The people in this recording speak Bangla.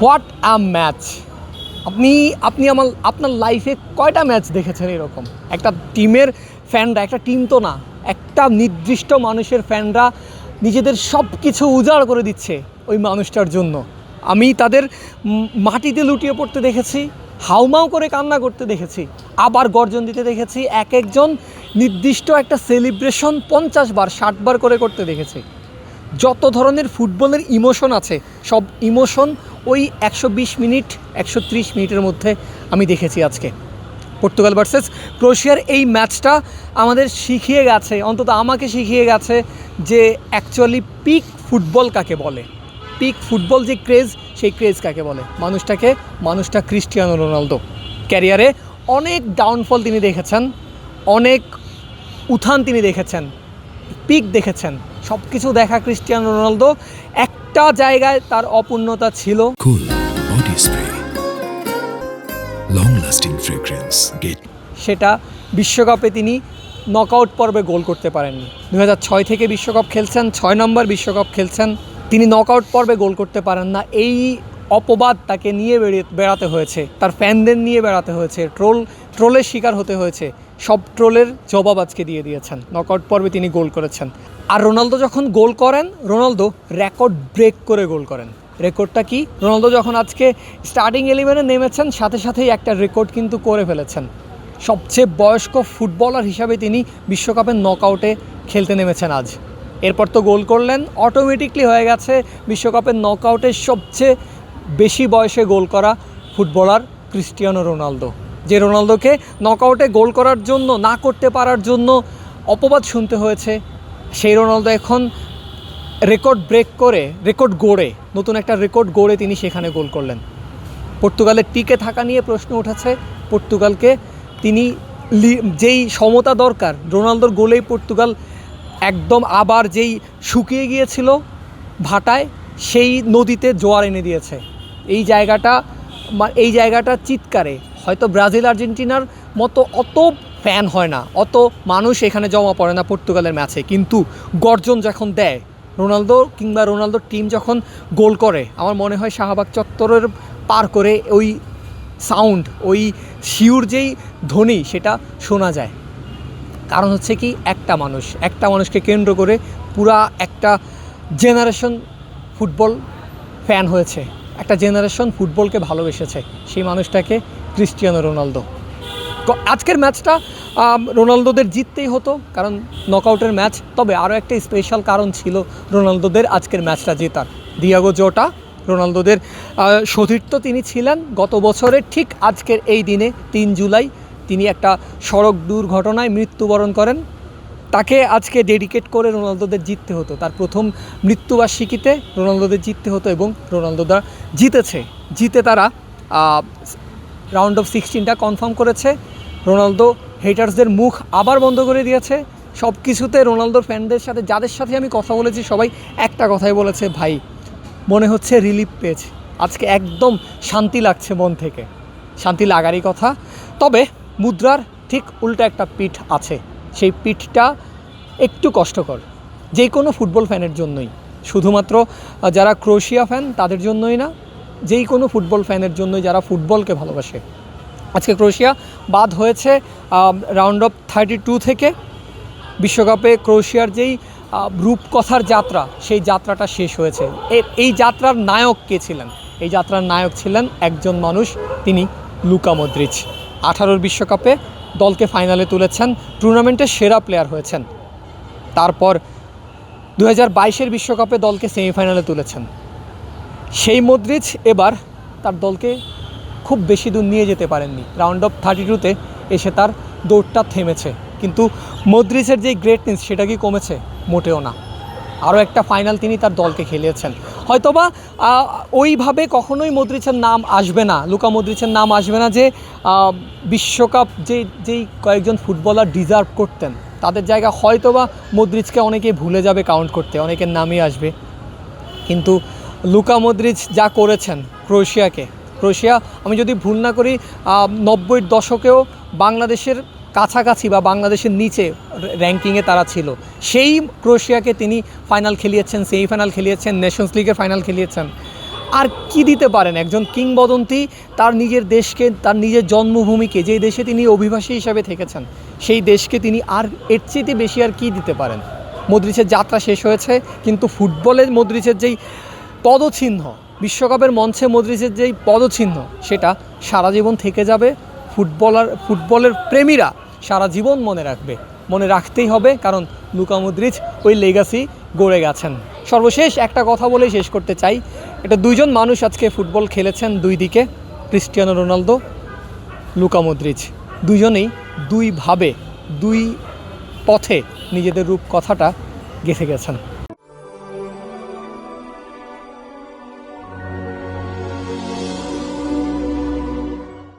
What a match! আপনি আপনি আপনার লাইফে কয়টা ম্যাচ দেখেছেন এরকম? একটা টিমের ফ্যানরা, একটা টিম তো না, একটা নির্দিষ্ট মানুষের ফ্যানরা নিজেদের সব কিছু উজাড় করে দিচ্ছে ওই মানুষটার জন্য। আমি তাদের মাটিতে লুটিয়ে পড়তে দেখেছি, হাউমাউ করে কান্না করতে দেখেছি, আবার গর্জন দিতে দেখেছি, এক একজন নির্দিষ্ট একটা সেলিব্রেশন 50 বার 60 বার করে করতে দেখেছি। যত ধরনের ফুটবলের ইমোশন আছে সব ইমোশন ওই 120 মিনিট 130 মিনিটের মধ্যে আমি দেখেছি আজকে। পর্তুগাল ভার্সেস ক্রোয়েশিয়ার এই ম্যাচটা আমাদের শিখিয়ে গেছে, অন্তত আমাকে শিখিয়ে গেছে যে অ্যাকচুয়ালি পিক ফুটবল কাকে বলে, পিক ফুটবল যে ক্রেজ, সেই ক্রেজ কাকে বলে। মানুষটা ক্রিস্টিয়ানো রোনালদো। ক্যারিয়ারে অনেক ডাউনফল তিনি দেখেছেন, অনেক উত্থান তিনি দেখেছেন, পিক দেখেছেন, সব কিছু দেখা ক্রিস্টিয়ানো রোনালদো। একটা জায়গায় তার অপূর্ণতা ছিল, cool body spray, long lasting fragrance get. সেটা বিশ্বকাপে তিনি নকআউট পর্বে গোল করতে পারেননি। 2006 থেকে বিশ্বকাপ খেলছেন, 6 নম্বর বিশ্বকাপ খেলছেন, তিনি নকআউট পর্বে গোল করতে পারেন না। এই অপবাদ তাকে নিয়ে বেড়াতে হয়েছে, তার ফ্যানদের নিয়ে বেড়াতে হয়েছে, ট্রোলের শিকার হতে হয়েছে। সব ট্রোলের জবাব আজকে দিয়ে দিয়েছেন, নকআউট পর্বে তিনি গোল করেছেন। আর রোনালদো যখন গোল করেন, রোনালদো রেকর্ড ব্রেক করে গোল করেন। রেকর্ডটা কি? রোনালদো যখন আজকে স্টার্টিং 11-এ নেমেছেন, সাথে সাথেই একটা রেকর্ড কিন্তু করে ফেলেছেন। সবচেয়ে বয়স্ক ফুটবলার হিসাবে তিনি বিশ্বকাপের নকআউটে খেলতে নেমেছেন আজ। এরপর তো গোল করলেন, অটোমেটিকলি হয়ে গেছে বিশ্বকাপের নকআউটে সবচেয়ে বেশি বয়সে গোল করা ফুটবলার ক্রিস্টিয়ানো রোনালদো। যে রোনালদোকে নকআউটে গোল করার জন্য, না করতে পারার জন্য অপবাদ শুনতে হয়েছে, সেই রোনালদো এখন রেকর্ড ব্রেক করে, রেকর্ড গড়ে, নতুন একটা রেকর্ড গড়ে তিনি সেখানে গোল করলেন। পর্তুগালের টিকে থাকা নিয়ে প্রশ্ন উঠেছে। পর্তুগালকে তিনি যেই সমতা দরকার, রোনালদোর গোলেই পর্তুগাল একদম আবার যেই শুকিয়ে গিয়েছিল ভাটায়, সেই নদীতে জোয়ার এনে দিয়েছে। এই জায়গাটা চিৎকারে হয়তো ব্রাজিল আর্জেন্টিনার মতো অত ফ্যান হয় না, অত মানুষ এখানে জমা পড়ে না পর্তুগালের ম্যাচে, কিন্তু গর্জন যখন দেয় রোনালদো কিংবা রোনালদোর টিম যখন গোল করে, আমার মনে হয় শাহবাগ চত্বরের পার করে ওই সাউন্ড, ওই শিউর যেই ধ্বনি, সেটা শোনা যায়। কারণ হচ্ছে কি, একটা মানুষকে কেন্দ্র করে পুরা একটা জেনারেশন ফুটবল ফ্যান হয়েছে, একটা জেনারেশন ফুটবলকে ভালোবেসেছে। সেই মানুষটাকে ক্রিস্টিয়ানো রোনালদো। আজকের ম্যাচটা রোনালদোদের জিততেই হতো, কারণ নকআউটের ম্যাচ। তবে আরও একটা স্পেশাল কারণ ছিল রোনালদোদের আজকের ম্যাচটা জেতার। দিয়াগো জোটা রোনালদোদের সতীর্থ তিনি ছিলেন। গত বছরের ঠিক আজকের এই দিনে 3 জুলাই তিনি একটা সড়ক দুর্ঘটনায় মৃত্যুবরণ করেন। তাকে আজকে ডেডিকেট করে রোনালদোদের জিততে হতো, তার প্রথম মৃত্যুবার্ষিকীতে রোনালদোদের জিততে হতো, এবং রোনালদোরা জিতে তারা রাউন্ড অফ 16টা কনফার্ম করেছে। রোনালদো হেটার্সদের মুখ আবার বন্ধ করে দিয়েছে। সব কিছুতে রোনালদোর ফ্যানদের সাথে, যাদের সাথে আমি কথা বলেছি, সবাই একটা কথাই বলেছে, ভাই মনে হচ্ছে রিলিফ পেয়েছে আজকে, একদম শান্তি লাগছে মন থেকে। শান্তি লাগারই কথা। তবে মুদ্রার ঠিক উল্টা একটা পিঠ আছে, সেই পিঠটা একটু কষ্টকর, যে কোনো ফুটবল ফ্যানের জন্যই, শুধুমাত্র যারা ক্রোয়েশিয়া ফ্যান তাদের জন্যই না, যেই কোনো ফুটবল ফ্যানের জন্যই যারা ফুটবলকে ভালোবাসে। আজকে ক্রোয়েশিয়া বাদ হয়েছে রাউন্ড অফ 32 থেকে। বিশ্বকাপে ক্রোয়েশিয়ার যেই রূপকথার যাত্রা, সেই যাত্রাটা শেষ হয়েছে। এই যাত্রার নায়ক কে ছিলেন? এই যাত্রার নায়ক ছিলেন একজন মানুষ, তিনি লুকা মদ্রিচ। 18 বিশ্বকাপে দলকে ফাইনালে তুলেছেন, টুর্নামেন্টের সেরা প্লেয়ার হয়েছেন। তারপর 2022 বিশ্বকাপে দলকে সেমিফাইনালে তুলেছেন। সেই মদ্রিচ এবার তার দলকে খুব বেশি দূর নিয়ে যেতে পারেননি। রাউন্ড অফ 32তে এসে তার দৌড়টা থেমেছে, কিন্তু মদ্রিচের যেই গ্রেটনেস, সেটা কি কমেছে? মোটেও না। আরও একটা ফাইনাল তিনি তার দলকে খেলিয়েছেন। হয়তোবা ওইভাবে কখনোই মদ্রিচের নাম আসবে না, লুকা মদ্রিচের নাম আসবে না যে বিশ্বকাপ যেই কয়েকজন ফুটবলার ডিজার্ভ করতেন, তাদের জায়গা হয়তোবা মদ্রিচকে অনেকে ভুলে যাবে কাউন্ট করতে, অনেকের নামই আসবে। কিন্তু লুকা মদ্রিচ যা করেছেন ক্রোয়েশিয়া, আমি যদি ভুল না করি 90-এর দশকেও বাংলাদেশের কাছাকাছি বা বাংলাদেশের নিচে র্যাঙ্কিংয়ে তারা ছিল। সেই ক্রোয়েশিয়াকে তিনি ফাইনাল খেলিয়েছেন, সেমিফাইনাল খেলিয়েছেন, নেশনস লিগের ফাইনাল খেলিয়েছেন। আর কি দিতে পারেন একজন কিংবদন্তি তার নিজের দেশকে, তার নিজের জন্মভূমিকে, যেই দেশে তিনি অভিবাসী হিসাবে থেকেছেন, সেই দেশকে তিনি আর এর চেয়ে বেশি আর কি দিতে পারেন? মদ্রিচের যাত্রা শেষ হয়েছে, কিন্তু ফুটবলের মদ্রিচের যেই পদচিহ্ন, বিশ্বকাপের মঞ্চে মদ্রিচের যেই পদচিহ্ন, সেটা সারা জীবন থেকে যাবে। ফুটবলের প্রেমীরা সারা জীবন মনে রাখবে, মনে রাখতেই হবে, কারণ লুকা মদ্রিচ ওই লেগাসি গড়ে গেছেন। সর্বশেষ একটা কথা বলেই শেষ করতে চাই, এটা দুইজন মানুষ আজকে ফুটবল খেলেছেন দুই দিকে, ক্রিস্টিয়ানো রোনালদো, লুকা মদ্রিচ, দুজনেই দুইভাবে দুই পথে নিজেদের রূপকথাটা গেঁথে গেছেন।